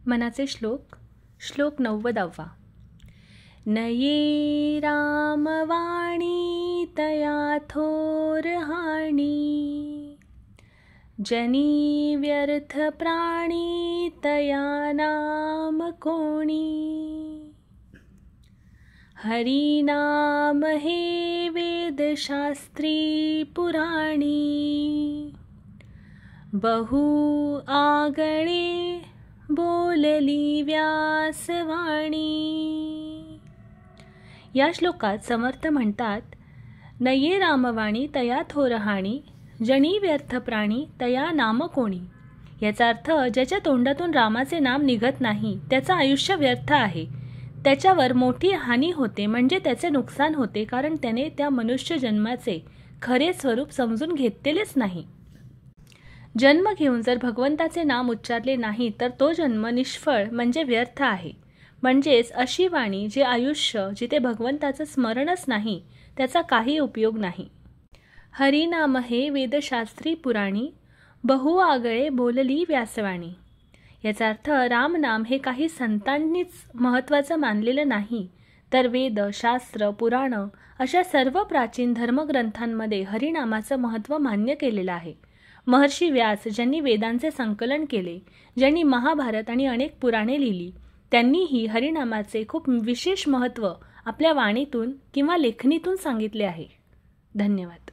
मनाचे श्लोक. श्लोक 90. नये रामवाणी तया थोर हाणी, जनी व्यर्थ प्राणी तया नाम कोणी. हरी नाम हे वेदशास्त्री पुराणी, बहु आगळे बोलली व्यासवाणी. या श्लोकात समर्थ म्हणतात, नये रामवाणी तया थोर हाणी, जनी व्यर्थ प्राणी तया नाम कोणी. याचा अर्थ, ज्याच्या तोंडातून रामाचे नाम निघत नाही त्याचं आयुष्य व्यर्थ आहे. त्याच्यावर मोठी हानी होते, म्हणजे त्याचे नुकसान होते, कारण त्याने त्या मनुष्य जन्माचे खरे स्वरूप समजून घेतलेलेच नाही. जन्म घेऊन जर भगवंताचे नाम उच्चारले नाही तर तो जन्म निष्फळ म्हणजे व्यर्थ आहे. म्हणजेच अशी वाणी जे आयुष्य जिथे भगवंताचं स्मरणच नाही त्याचा काही उपयोग नाही. हरिनाम हे वेदशास्त्री पुराणी, बहु आगळे बोलली व्यासवाणी. याचा अर्थ, रामनाम हे काही संतांनीच महत्त्वाचं मानलेलं नाही, तर वेद, शास्त्र, पुराण अशा सर्व प्राचीन धर्मग्रंथांमध्ये हरिनामाचं महत्त्व मान्य केलेलं आहे. महर्षी व्यास ज्यांनी वेदांचे संकलन केले, ज्यांनी महाभारत आणि अनेक पुराणे लिहिली, त्यांनीही हरिनामाचे खूप विशेष महत्त्व आपल्या वाणीतून किंवा लेखणीतून सांगितले आहे. धन्यवाद.